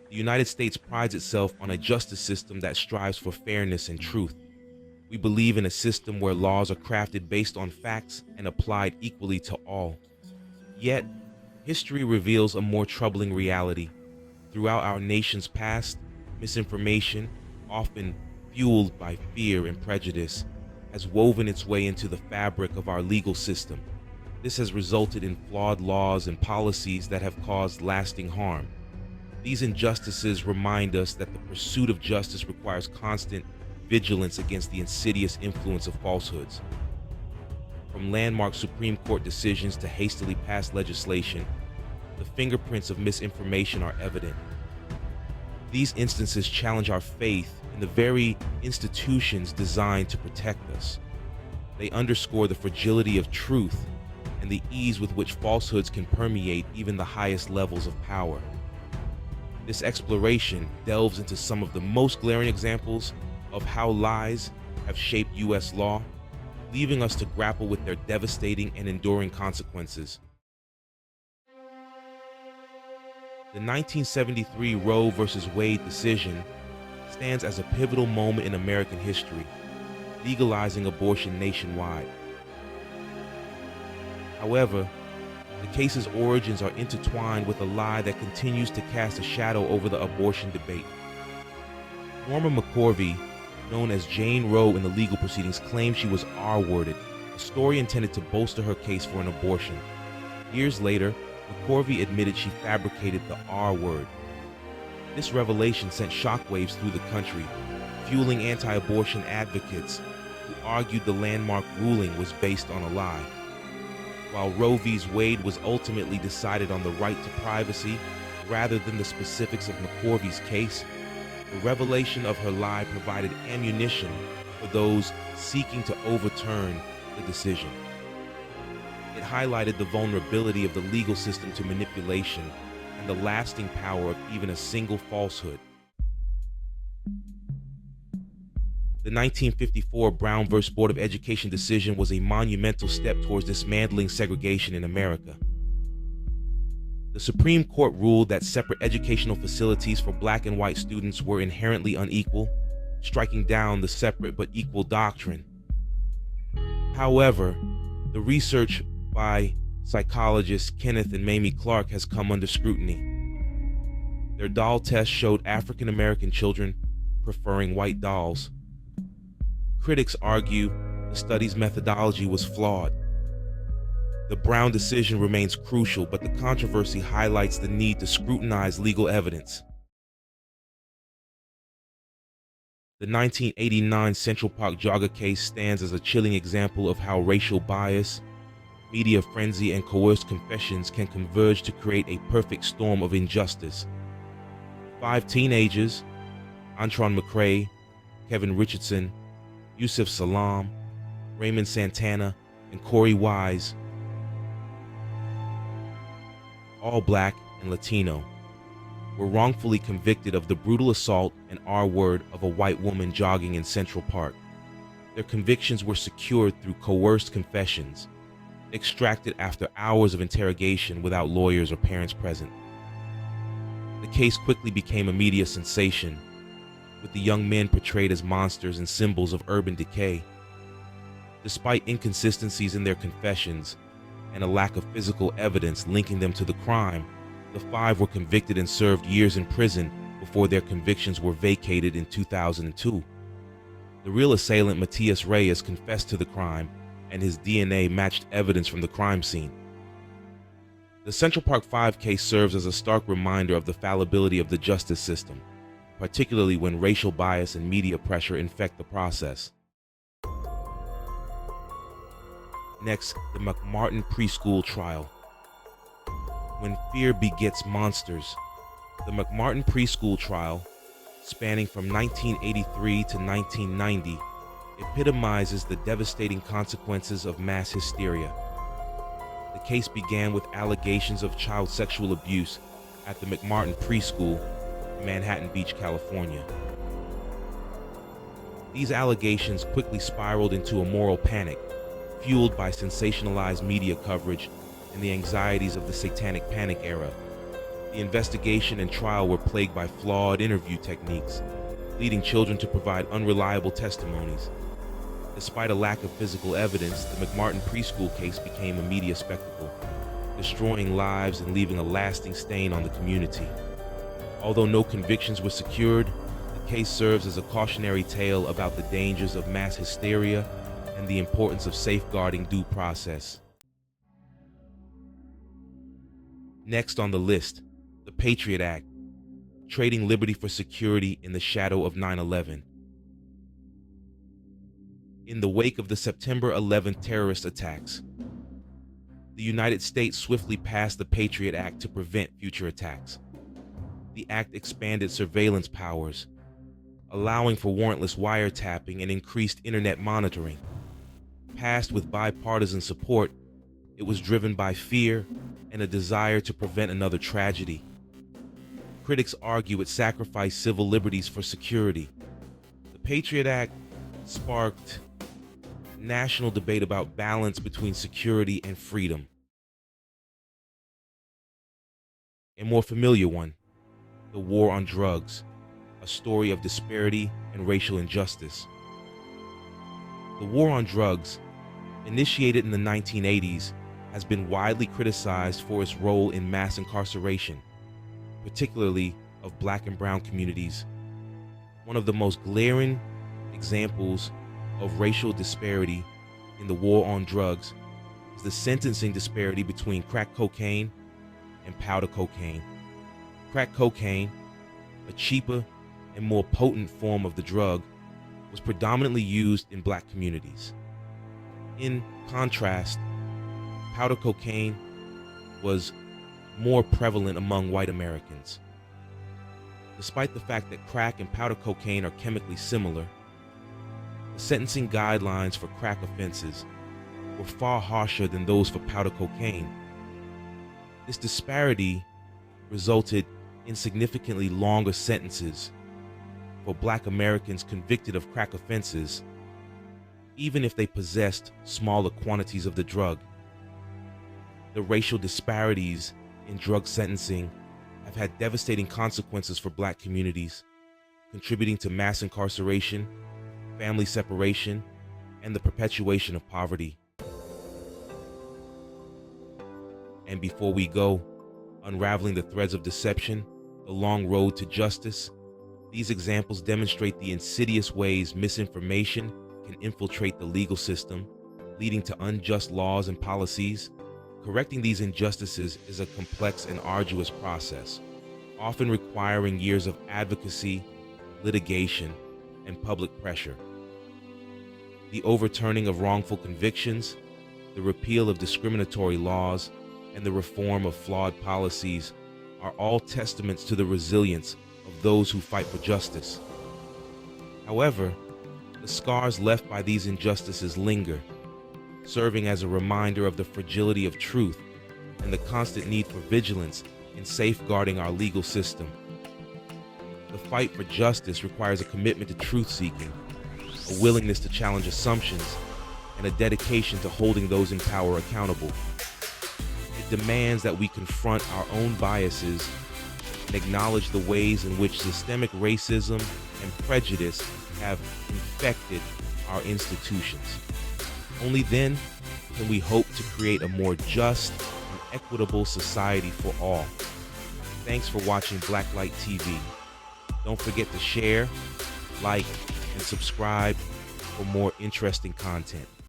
The United States prides itself on a justice system that strives for fairness and truth. We believe in a system where laws are crafted based on facts and applied equally to all. Yet, history reveals a more troubling reality. Throughout our nation's past, misinformation, often fueled by fear and prejudice, has woven its way into the fabric of our legal system. This has resulted in flawed laws and policies that have caused lasting harm. These injustices remind us that the pursuit of justice requires constant vigilance against the insidious influence of falsehoods. From landmark Supreme Court decisions to hastily passed legislation, the fingerprints of misinformation are evident. These instances challenge our faith in the very institutions designed to protect us. They underscore the fragility of truth and the ease with which falsehoods can permeate even the highest levels of power. This exploration delves into some of the most glaring examples of how lies have shaped U.S. law, leaving us to grapple with their devastating and enduring consequences. The 1973 Roe v. Wade decision stands as a pivotal moment in American history, legalizing abortion nationwide. However, the case's origins are intertwined with a lie that continues to cast a shadow over the abortion debate. Norma McCorvey, known as Jane Roe in the legal proceedings, claimed she was R-worded, a story intended to bolster her case for an abortion. Years later, McCorvey admitted she fabricated the R word. This revelation sent shockwaves through the country, fueling anti-abortion advocates who argued the landmark ruling was based on a lie. While Roe v. Wade was ultimately decided on the right to privacy rather than the specifics of McCorvey's case, the revelation of her lie provided ammunition for those seeking to overturn the decision. It highlighted the vulnerability of the legal system to manipulation and the lasting power of even a single falsehood. The 1954 Brown v. Board of Education decision was a monumental step towards dismantling segregation in America. The Supreme Court ruled that separate educational facilities for black and white students were inherently unequal, striking down the separate but equal doctrine. However, the research by psychologists Kenneth and Mamie Clark has come under scrutiny. Their doll test showed African American children preferring white dolls. Critics argue the study's methodology was flawed. The Brown decision remains crucial, but the controversy highlights the need to scrutinize legal evidence. The 1989 Central Park jogger case stands as a chilling example of how racial bias, media frenzy, and coerced confessions can converge to create a perfect storm of injustice. 5 teenagers, Antron McCray, Kevin Richardson, Yusuf Salam, Raymond Santana, and Corey Wise, all black and Latino, were wrongfully convicted of the brutal assault and R-word of a white woman jogging in Central Park. Their convictions were secured through coerced confessions, extracted after hours of interrogation without lawyers or parents present. The case quickly became a media sensation, with the young men portrayed as monsters and symbols of urban decay. Despite inconsistencies in their confessions and a lack of physical evidence linking them to the crime, the 5 were convicted and served years in prison before their convictions were vacated in 2002. The real assailant, Matias Reyes, confessed to the crime, and his DNA matched evidence from the crime scene. The Central Park 5 case serves as a stark reminder of the fallibility of the justice system, particularly when racial bias and media pressure infect the process. Next, the McMartin preschool trial. When fear begets monsters. The McMartin preschool trial, spanning from 1983 to 1990, epitomizes the devastating consequences of mass hysteria. The case began with allegations of child sexual abuse at the McMartin preschool in Manhattan Beach, California. These allegations quickly spiraled into a moral panic, fueled by sensationalized media coverage and the anxieties of the Satanic Panic era. The investigation and trial were plagued by flawed interview techniques, leading children to provide unreliable testimonies. Despite a lack of physical evidence, the McMartin preschool case became a media spectacle, destroying lives and leaving a lasting stain on the community. Although no convictions were secured, the case serves as a cautionary tale about the dangers of mass hysteria and the importance of safeguarding due process. Next on the list, the Patriot Act, trading liberty for security in the shadow of 9/11. In the wake of the September 11th terrorist attacks, the United States swiftly passed the Patriot Act to prevent future attacks. The act expanded surveillance powers, allowing for warrantless wiretapping and increased internet monitoring. Passed with bipartisan support, it was driven by fear and a desire to prevent another tragedy. Critics argue it sacrificed civil liberties for security. The Patriot Act sparked national debate about balance between security and freedom. A more familiar one, the war on drugs, a story of disparity and racial injustice. The war on drugs, initiated in the 1980s, has been widely criticized for its role in mass incarceration, particularly of Black and brown communities. One of the most glaring examples of racial disparity in the war on drugs is the sentencing disparity between crack cocaine and powder cocaine. Crack cocaine, a cheaper and more potent form of the drug, was predominantly used in Black communities. In contrast, powder cocaine was more prevalent among white Americans. Despite the fact that crack and powder cocaine are chemically similar, the sentencing guidelines for crack offenses were far harsher than those for powder cocaine. This disparity resulted in significantly longer sentences for Black Americans convicted of crack offenses, even if they possessed smaller quantities of the drug. The racial disparities in drug sentencing have had devastating consequences for Black communities, contributing to mass incarceration, family separation, and the perpetuation of poverty. And before we go, unraveling the threads of deception, the long road to justice, these examples demonstrate the insidious ways misinformation can infiltrate the legal system, leading to unjust laws and policies. Correcting these injustices is a complex and arduous process, often requiring years of advocacy, litigation, and public pressure. The overturning of wrongful convictions, the repeal of discriminatory laws, and the reform of flawed policies are all testaments to the resilience of those who fight for justice. However, the scars left by these injustices linger, serving as a reminder of the fragility of truth and the constant need for vigilance in safeguarding our legal system. The fight for justice requires a commitment to truth-seeking, a willingness to challenge assumptions, and a dedication to holding those in power accountable. It demands that we confront our own biases and acknowledge the ways in which systemic racism and prejudice have infected our institutions. Only then can we hope to create a more just and equitable society for all. Thanks for watching Blacklight TV. Don't forget to share, like, and subscribe for more interesting content.